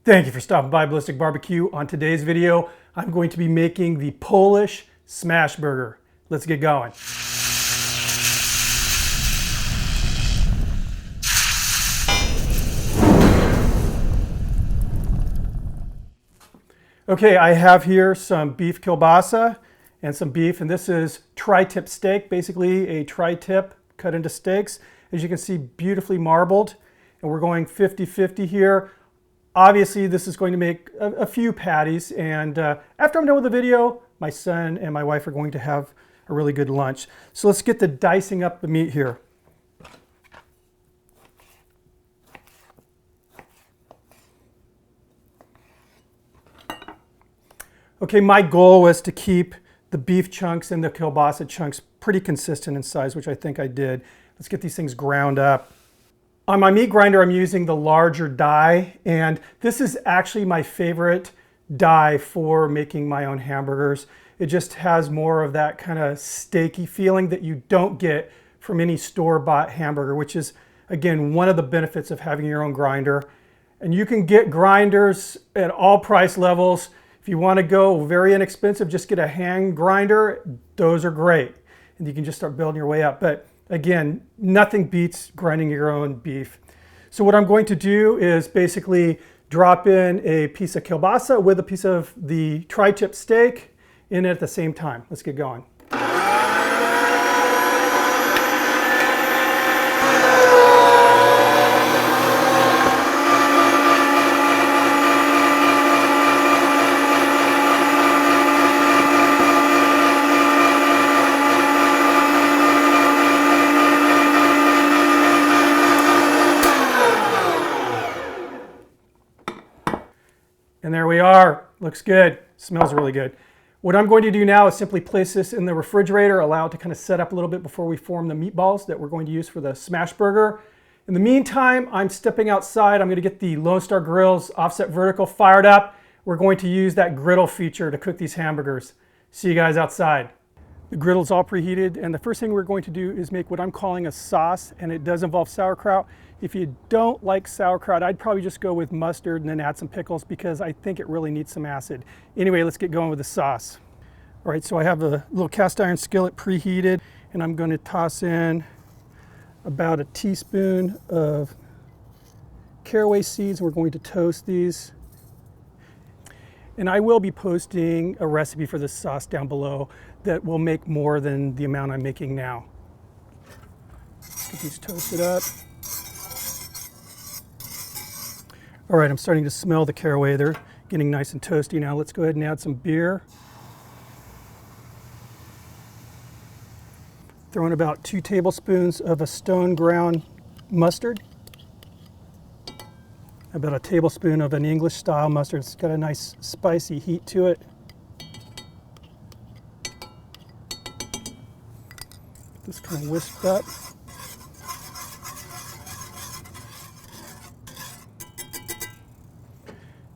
Thank you for stopping by Ballistic Barbecue. On today's video, I'm going to be making the Polish smash burger. Let's get going. Okay, I have here some beef kielbasa and some beef, and this is tri-tip steak, basically a tri-tip cut into steaks. As you can see, beautifully marbled, and we're going 50-50 here. Obviously, this is going to make a few patties, and after I'm done with the video, my son and my wife are going to have a really good lunch. So let's get to dicing up the meat here. Okay, my goal was to keep the beef chunks and the kielbasa chunks pretty consistent in size, which I think I did. Let's get these things ground up. On my meat grinder, I'm using the larger die, and this is actually my favorite die for making my own hamburgers. It just has more of that kind of steaky feeling that you don't get from any store-bought hamburger, which is, again, one of the benefits of having your own grinder. And you can get grinders at all price levels. If you want to go very inexpensive, just get a hand grinder. Those are great, and you can just start building your way up. But again, nothing beats grinding your own beef. So what I'm going to do is basically drop in a piece of kielbasa with a piece of the tri-tip steak in it at the same time. Let's get going. And there we are. Looks good. Smells really good. What I'm going to do now is simply place this in the refrigerator, allow it to kind of set up a little bit before we form the meatballs that we're going to use for the smash burger. In the meantime, I'm stepping outside. I'm going to get the Lone Star Grill's offset vertical fired up. We're going to use that griddle feature to cook these hamburgers. See you guys outside. The griddle's all preheated, and the first thing we're going to do is make what I'm calling a sauce, and it does involve sauerkraut. If you don't like sauerkraut, I'd probably just go with mustard and then add some pickles because I think it really needs some acid. Anyway, let's get going with the sauce. All right, so I have a little cast iron skillet preheated, and I'm going to toss in about a teaspoon of caraway seeds. We're going to toast these. And I will be posting a recipe for this sauce down below that will make more than the amount I'm making now. Get these toasted up. All right, I'm starting to smell the caraway. They're getting nice and toasty now. Let's go ahead and add some beer. Throw in about 2 tablespoons of a stone ground mustard. About a tablespoon of an English style mustard. It's got a nice spicy heat to it. Get this kind of whisked up.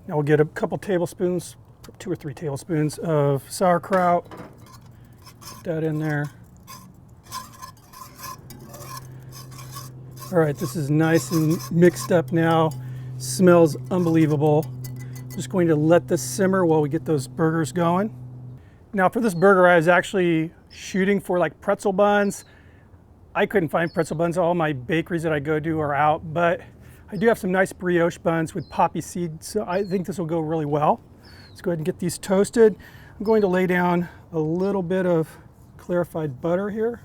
Now we'll get a couple tablespoons, 2 or 3 tablespoons of sauerkraut. Put that in there. All right, this is nice and mixed up now. Smells unbelievable. Just going to let this simmer while we get those burgers going. Now for this burger, I was actually shooting for like pretzel buns. I couldn't find pretzel buns. All my bakeries that I go to are out, but I do have some nice brioche buns with poppy seeds, so I think this will go really well. Let's go ahead and get these toasted. I'm going to lay down a little bit of clarified butter here.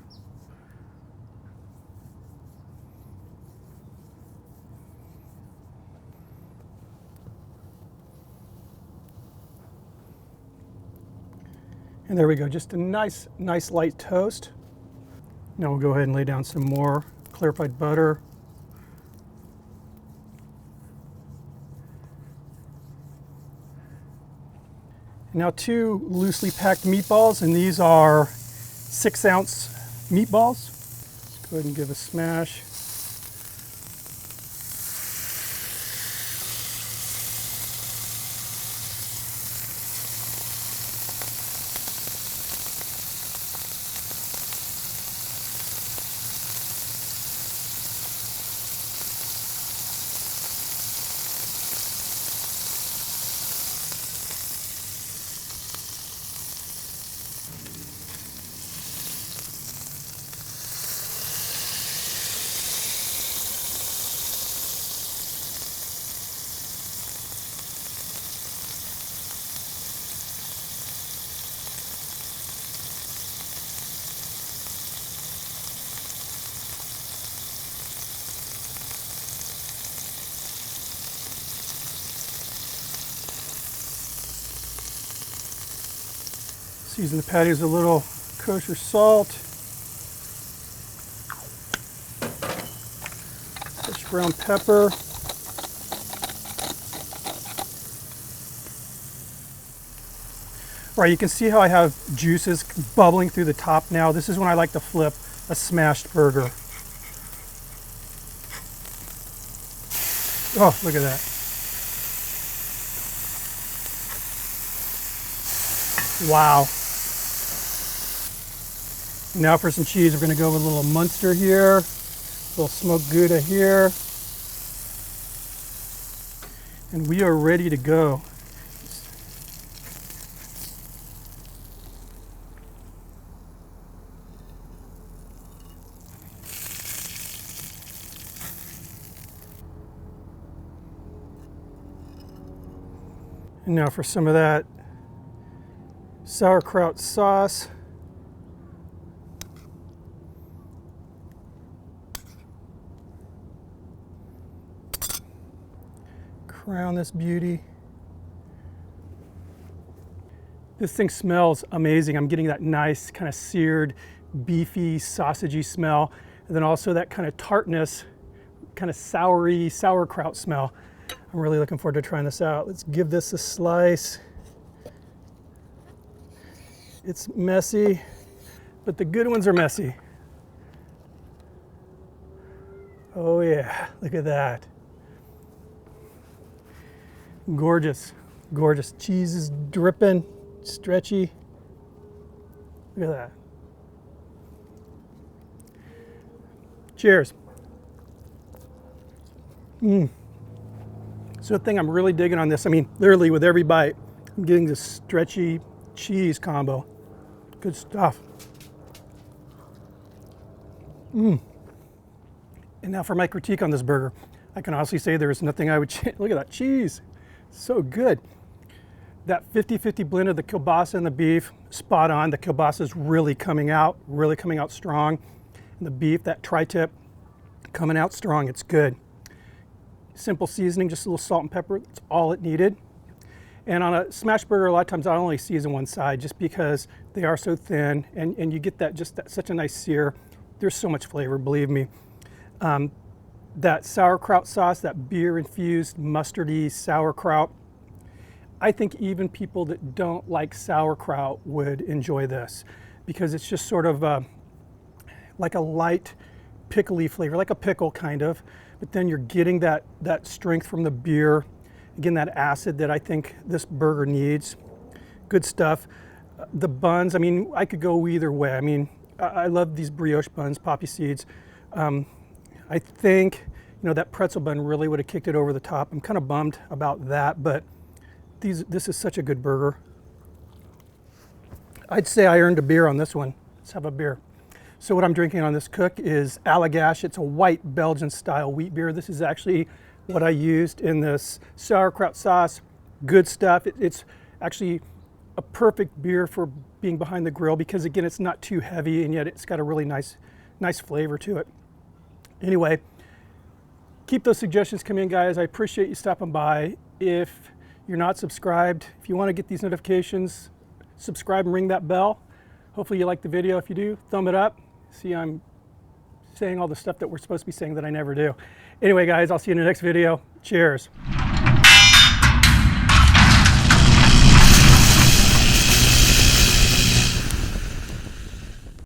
And there we go, just a nice light toast. Now we'll go ahead and lay down some more clarified butter. Now 2 loosely packed meatballs, and these are 6-ounce meatballs. Let's go ahead and give a smash. Season the patties with a little kosher salt. Fresh brown pepper. All right, you can see how I have juices bubbling through the top now. This is when I like to flip a smashed burger. Oh, look at that. Wow. Now for some cheese, we're going to go with a little Munster here, a little smoked Gouda here, and we are ready to go. And now for some of that sauerkraut sauce. Crown this beauty. This thing smells amazing. I'm getting that nice kind of seared, beefy, sausagey smell. And then also that kind of tartness, kind of soury sauerkraut smell. I'm really looking forward to trying this out. Let's give this a slice. It's messy, but the good ones are messy. Oh yeah, look at that. Gorgeous, gorgeous. Cheese is dripping, stretchy. Look at that. Cheers. So the thing I'm really digging on this, I mean, literally with every bite, I'm getting this stretchy cheese combo. Good stuff. And now for my critique on this burger. I can honestly say there is nothing I would change. Look at that cheese. So good. That 50-50 blend of the kielbasa and the beef, spot on. The kielbasa is really coming out strong. And the beef, that tri-tip, coming out strong. It's good. Simple seasoning, just a little salt and pepper. That's all it needed. And on a smash burger, a lot of times I only season one side just because they are so thin, and you get that such a nice sear. There's so much flavor, believe me. That sauerkraut sauce, that beer-infused mustardy sauerkraut, I think even people that don't like sauerkraut would enjoy this because it's just sort of like a light pickly flavor, like a pickle kind of, but then you're getting that strength from the beer, again, that acid that I think this burger needs. Good stuff. The buns, I mean, I could go either way. I mean, I love these brioche buns, poppy seeds. I think, you know, that pretzel bun really would have kicked it over the top. I'm kind of bummed about that, but this is such a good burger. I'd say I earned a beer on this one. Let's have a beer. So what I'm drinking on this cook is Allagash. It's a white Belgian style wheat beer. This is actually what I used in this sauerkraut sauce. Good stuff. It's actually a perfect beer for being behind the grill because again, it's not too heavy and yet it's got a really nice flavor to it. Anyway, keep those suggestions coming in, guys. I appreciate you stopping by. If you're not subscribed, if you want to get these notifications, subscribe and ring that bell. Hopefully you like the video. If you do, thumb it up. See, I'm saying all the stuff that we're supposed to be saying that I never do. Anyway, guys, I'll see you in the next video. Cheers.